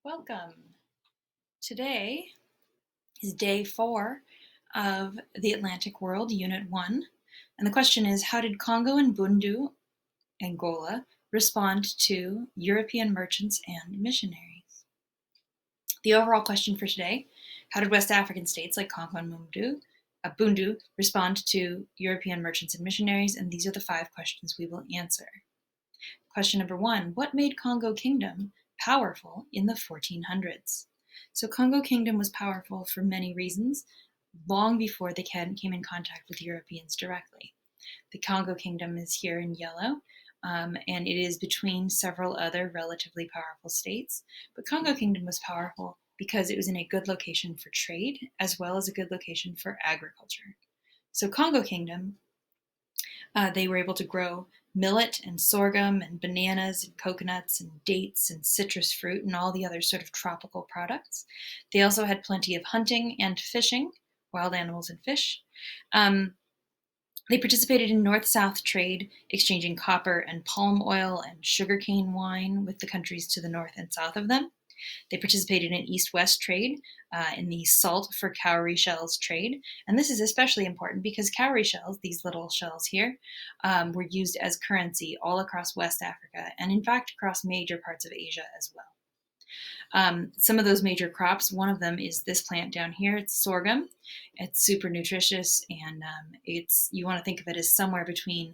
Welcome. Today is day 4 of the Atlantic World, Unit 1. And the question is, how did Congo and Bundu, Angola, respond to European merchants and missionaries? The overall question for today, how did West African states like Congo and Bundu respond to European merchants and missionaries? And these are the 5 questions we will answer. Question number 1, what made Congo Kingdom powerful in the 1400s? So Congo Kingdom was powerful for many reasons long before they came in contact with Europeans directly. The Congo Kingdom is here in yellow, and it is between several other relatively powerful states. But Congo Kingdom was powerful because it was in a good location for trade as well as a good location for agriculture. So Congo Kingdom, they were able to grow millet and sorghum and bananas and coconuts and dates and citrus fruit and all the other sort of tropical products. They also had plenty of hunting and fishing, wild animals and fish. They participated in north-south trade, exchanging copper and palm oil and sugarcane wine with the countries to the north and south of them. They participated in east-west trade, in the salt for cowrie shells trade. And this is especially important because cowrie shells, these little shells here, were used as currency all across West Africa and in fact across major parts of Asia as well. Some of those major crops, one of them is this plant down here. It's sorghum. It's super nutritious, and you want to think of it as somewhere between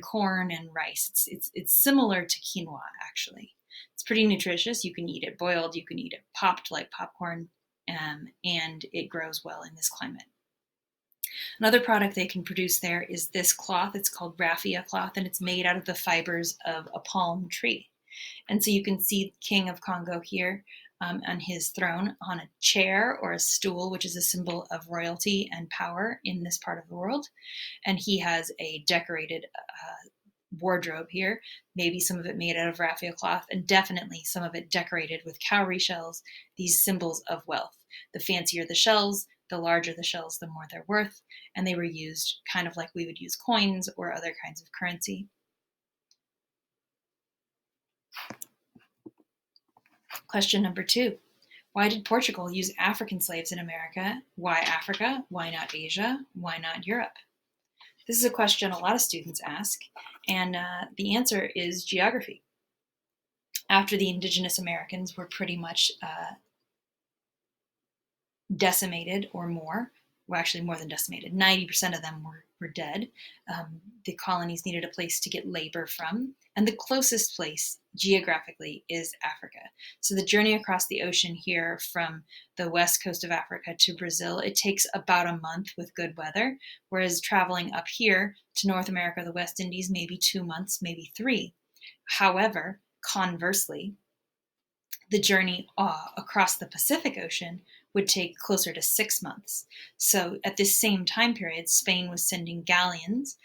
corn and rice. It's similar to quinoa, actually. It's pretty nutritious. You can eat it boiled, you can eat it popped like popcorn, and it grows well in this climate. Another product they can produce there is this cloth. It's called Raffia Cloth, and it's made out of the fibers of a palm tree. And so you can see King of Congo here on his throne on a chair or a stool, which is a symbol of royalty and power in this part of the world. And he has a decorated wardrobe here, maybe some of it made out of raffia cloth, and definitely some of it decorated with cowrie shells, these symbols of wealth. The fancier the shells, the larger the shells, the more they're worth, and they were used kind of like we would use coins or other kinds of currency. Question number 2. Why did Portugal use African slaves in America? Why Africa? Why not Asia? Why not Europe? This is a question a lot of students ask, and the answer is geography. After the indigenous Americans were pretty much decimated or more, well, actually more than decimated, 90% of them were dead. The colonies needed a place to get labor from, and the closest place geographically is Africa. So the journey across the ocean here from the west coast of Africa to Brazil, it takes about a month with good weather, whereas traveling up here to North America, the West Indies, maybe 2 months, maybe 3. However, conversely, the journey across the Pacific Ocean would take closer to 6 months. So at this same time period, Spain was sending galleons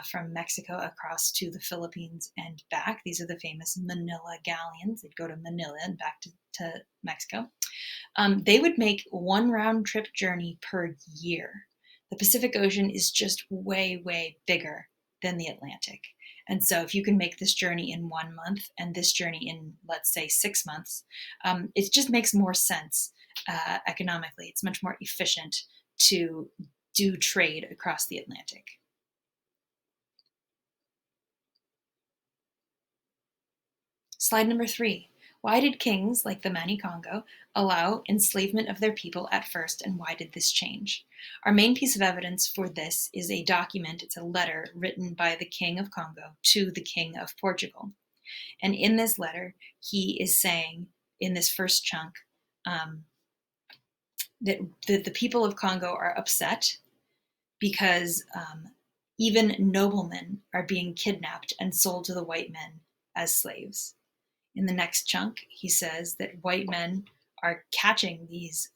from Mexico across to the Philippines and back. These are the famous Manila galleons. They'd go to Manila and back to Mexico. They would make one round trip journey per year. The Pacific Ocean is just way, way bigger than the Atlantic. And so if you can make this journey in 1 month and this journey in, let's say, 6 months, it just makes more sense economically. It's much more efficient to do trade across the Atlantic. Slide number 3. Why did kings like the Mani Congo allow enslavement of their people at first, and why did this change? Our main piece of evidence for this is a document. It's a letter written by the King of Congo to the King of Portugal. And in this letter, he is saying, in this first chunk, that the people of Congo are upset because even noblemen are being kidnapped and sold to the white men as slaves. In the next chunk, he says that white men are catching these,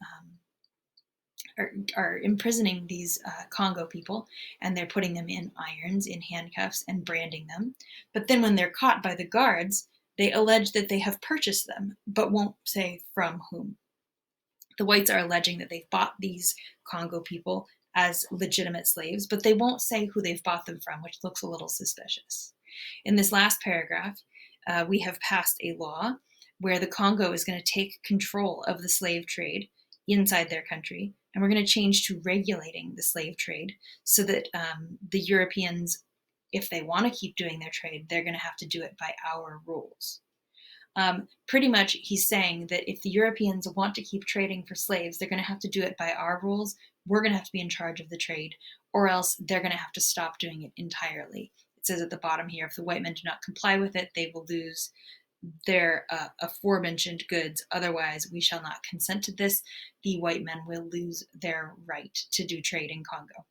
are imprisoning these Congo people, and they're putting them in irons, in handcuffs, and branding them. But then when they're caught by the guards, they allege that they have purchased them, but won't say from whom. The whites are alleging that they've bought these Congo people as legitimate slaves, but they won't say who they've bought them from, which looks a little suspicious. In this last paragraph, we have passed a law where the Congo is going to take control of the slave trade inside their country, and we're going to change to regulating the slave trade so that the Europeans, if they want to keep doing their trade, they're going to have to do it by our rules. Pretty much he's saying that if the Europeans want to keep trading for slaves, they're going to have to do it by our rules. We're going to have to be in charge of the trade, or else they're going to have to stop doing it entirely. It says at the bottom here, if the white men do not comply with it, they will lose their aforementioned goods. Otherwise, we shall not consent to this. The white men will lose their right to do trade in Congo.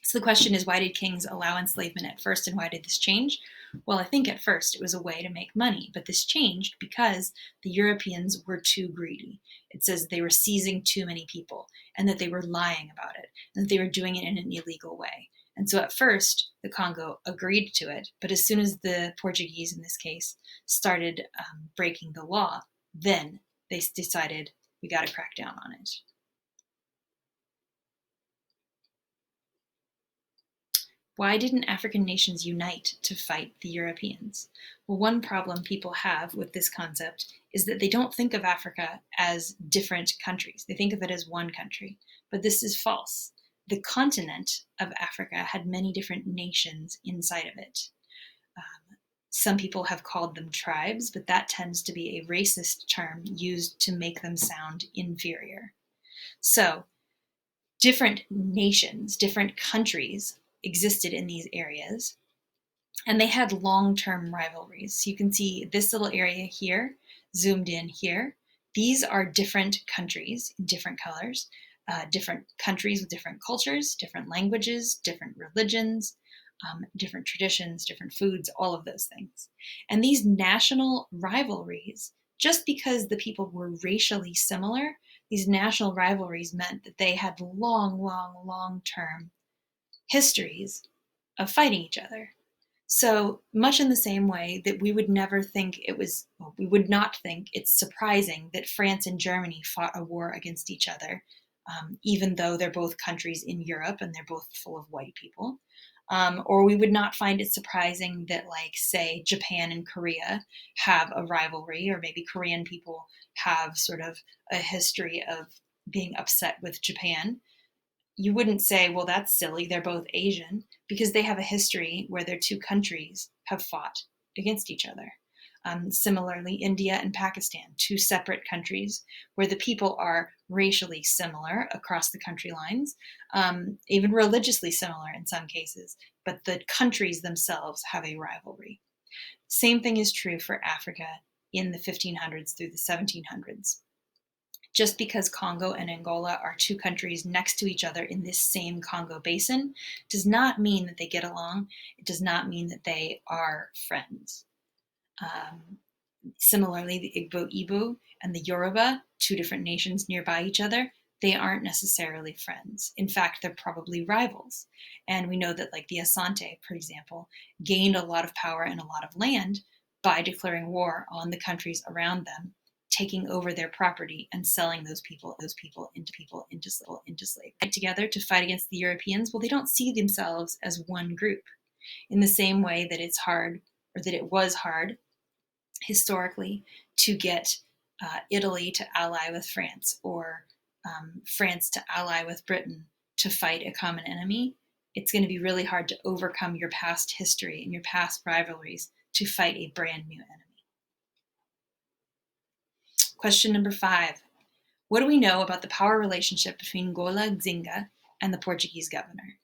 So the question is, why did kings allow enslavement at first, and why did this change? Well, I think at first it was a way to make money, but this changed because the Europeans were too greedy. It says they were seizing too many people, and that they were lying about it, and that they were doing it in an illegal way. And so at first, the Congo agreed to it, but as soon as the Portuguese, in this case, started breaking the law, then they decided we got to crack down on it. Why didn't African nations unite to fight the Europeans? Well, one problem people have with this concept is that they don't think of Africa as different countries. They think of it as one country, but this is false. The continent of Africa had many different nations inside of it. Some people have called them tribes, but that tends to be a racist term used to make them sound inferior. So, different nations, different countries existed in these areas, and they had long-term rivalries. So you can see this little area here, zoomed in here. These are different countries in different colors, different countries with different cultures, different languages, different religions, different traditions, different foods, all of those things. And these national rivalries, just because the people were racially similar, these national rivalries meant that they had long-term histories of fighting each other. So much in the same way that we would not think it's surprising that France and Germany fought a war against each other, even though they're both countries in Europe and they're both full of white people. Or we would not find it surprising that, like, say, Japan and Korea have a rivalry, or maybe Korean people have sort of a history of being upset with Japan. You wouldn't say, well, that's silly, they're both Asian, because they have a history where their two countries have fought against each other. Similarly, India and Pakistan, two separate countries where the people are racially similar across the country lines, even religiously similar in some cases, but the countries themselves have a rivalry. Same thing is true for Africa in the 1500s through the 1700s. Just because Congo and Angola are two countries next to each other in this same Congo basin does not mean that they get along. It does not mean that they are friends. Similarly, the Igbo and the Yoruba, two different nations nearby each other, they aren't necessarily friends. In fact, they're probably rivals. And we know that, like, the Asante, for example, gained a lot of power and a lot of land by declaring war on the countries around them, taking over their property and selling those people into slavery. Together to fight against the Europeans, well, they don't see themselves as one group. In the same way that it's hard, or that it was hard historically, to get Italy to ally with France, or France to ally with Britain to fight a common enemy, it's going to be really hard to overcome your past history and your past rivalries to fight a brand new enemy. Question number 5. What do we know about the power relationship between Ngola Nzinga and the Portuguese governor?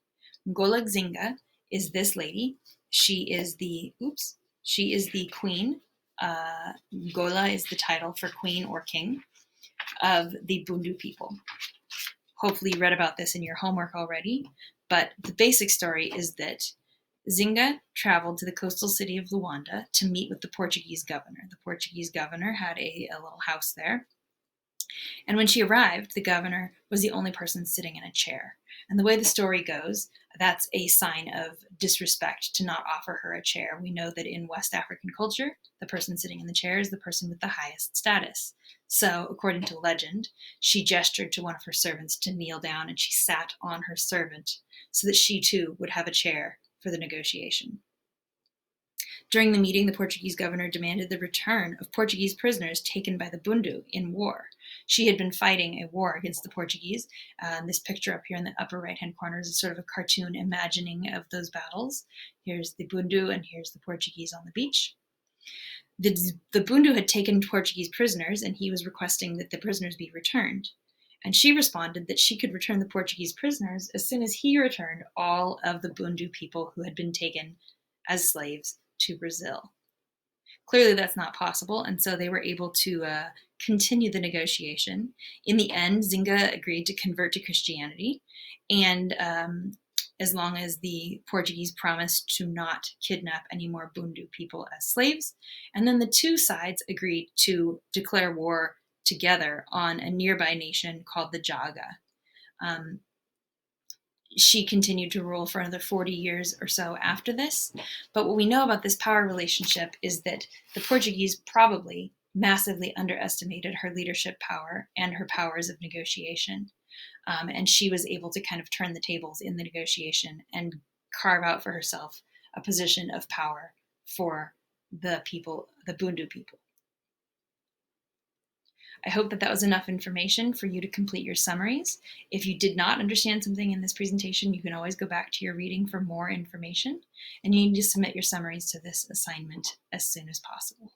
Ngola Nzinga is this lady. She is the queen. Ngola is the title for queen or king of the Bundu people. Hopefully you read about this in your homework already, but the basic story is that Nzinga traveled to the coastal city of Luanda to meet with the Portuguese governor. The Portuguese governor had a little house there. And when she arrived, the governor was the only person sitting in a chair. And the way the story goes, that's a sign of disrespect to not offer her a chair. We know that in West African culture, the person sitting in the chair is the person with the highest status. So, according to legend, she gestured to one of her servants to kneel down, and she sat on her servant so that she too would have a chair for the negotiation. During the meeting, the Portuguese governor demanded the return of Portuguese prisoners taken by the Bundu in war. She had been fighting a war against the Portuguese. This picture up here in the upper right-hand corner is a sort of a cartoon imagining of those battles. Here's the Bundu and here's the Portuguese on the beach. The Bundu had taken Portuguese prisoners, and he was requesting that the prisoners be returned. And she responded that she could return the Portuguese prisoners as soon as he returned all of the Bundu people who had been taken as slaves to Brazil. Clearly that's not possible, and so they were able to continue the negotiation. In the end, Zinga agreed to convert to Christianity, and as long as the Portuguese promised to not kidnap any more Bundu people as slaves. And then the two sides agreed to declare war together on a nearby nation called the Jaga. She continued to rule for another 40 years or so after this. But what we know about this power relationship is that the Portuguese probably massively underestimated her leadership power and her powers of negotiation. And she was able to kind of turn the tables in the negotiation and carve out for herself a position of power for the people, the Bundu people. I hope that that was enough information for you to complete your summaries. If you did not understand something in this presentation, you can always go back to your reading for more information, and you need to submit your summaries to this assignment as soon as possible.